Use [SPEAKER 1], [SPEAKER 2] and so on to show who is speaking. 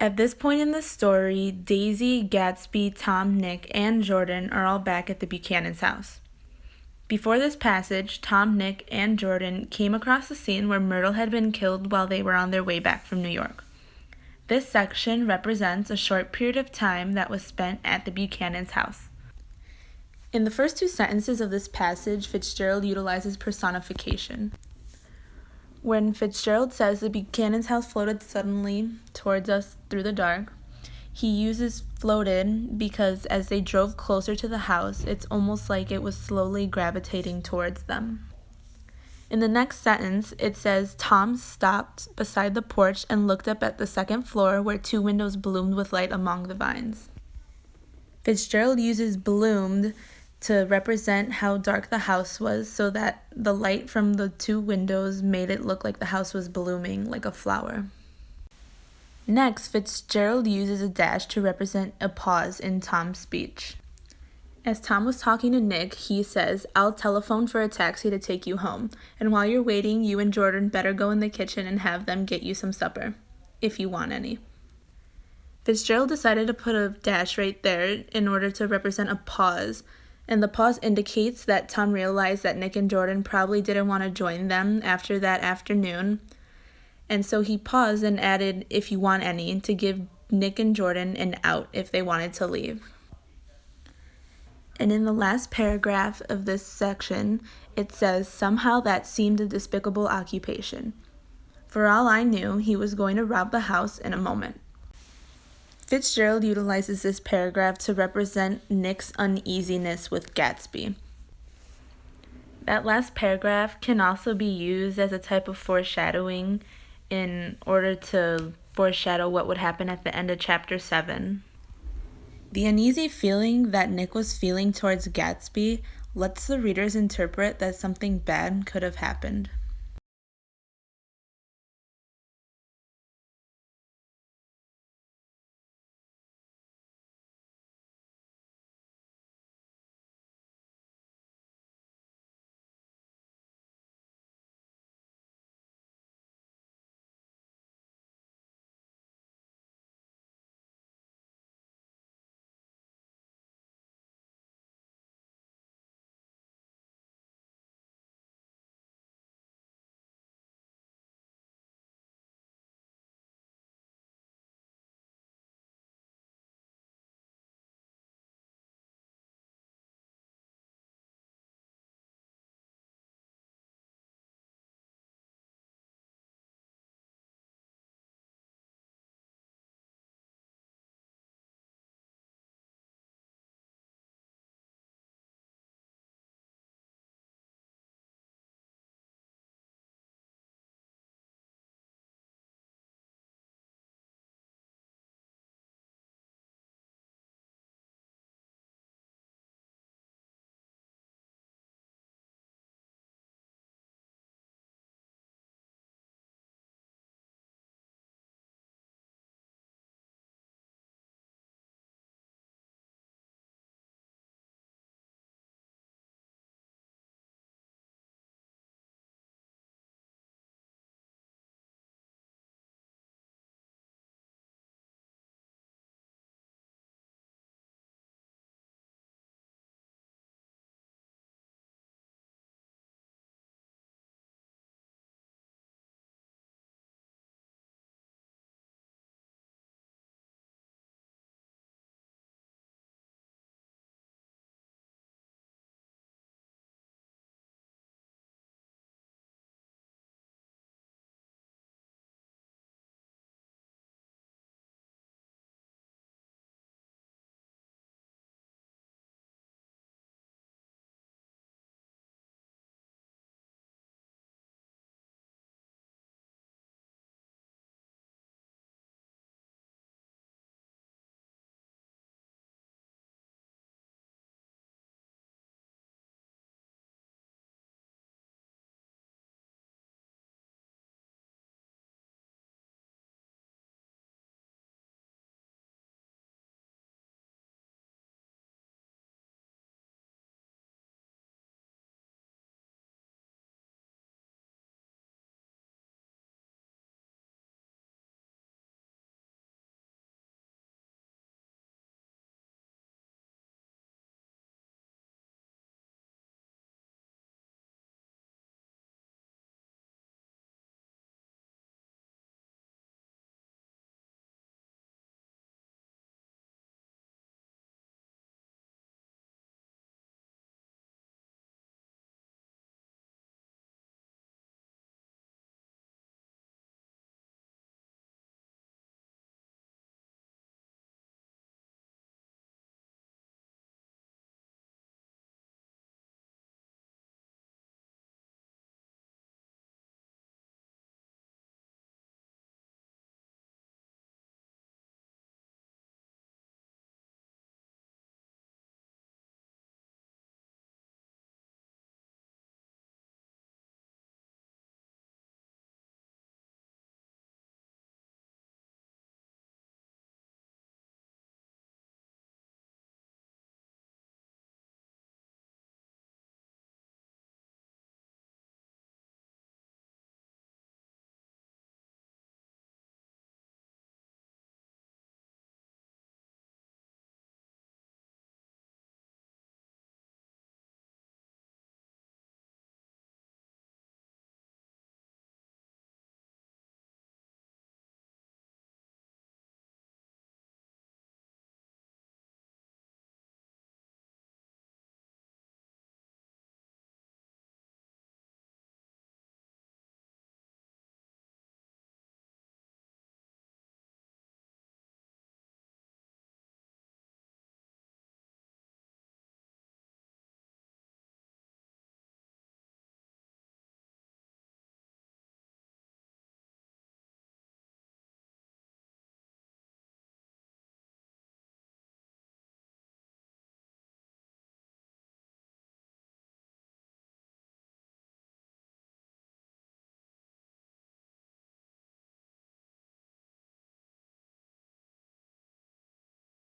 [SPEAKER 1] At this point in the story, Daisy, Gatsby, Tom, Nick, and Jordan are all back at the Buchanan's house. Before this passage, Tom, Nick, and Jordan came across the scene where Myrtle had been killed while they were on their way back from New York. This section represents a short period of time that was spent at the Buchanan's house. In the first two sentences of this passage, Fitzgerald utilizes personification. When Fitzgerald says the Buchanan's house floated suddenly towards us through the dark, he uses floated because as they drove closer to the house, it's almost like it was slowly gravitating towards them. In the next sentence, it says Tom stopped beside the porch and looked up at the second floor where two windows bloomed with light among the vines. Fitzgerald uses bloomed to represent how dark the house was so that the light from the two windows made it look like the house was blooming like a flower. Next, Fitzgerald uses a dash to represent a pause in Tom's speech. As Tom was talking to Nick, he says, "I'll telephone for a taxi to take you home, and while you're waiting, you and Jordan better go in the kitchen and have them get you some supper, if you want any." Fitzgerald decided to put a dash right there in order to represent a pause, and the pause indicates that Tom realized that Nick and Jordan probably didn't want to join them after that afternoon, and so he paused and added, "if you want any," to give Nick and Jordan an out if they wanted to leave. And in the last paragraph of this section, it says, "Somehow that seemed a despicable occupation. For all I knew, he was going to rob the house in a moment." Fitzgerald utilizes this paragraph to represent Nick's uneasiness with Gatsby. That last paragraph can also be used as a type of foreshadowing in order to foreshadow what would happen at the end of chapter 7. The uneasy feeling that Nick was feeling towards Gatsby lets the readers interpret that something bad could have happened.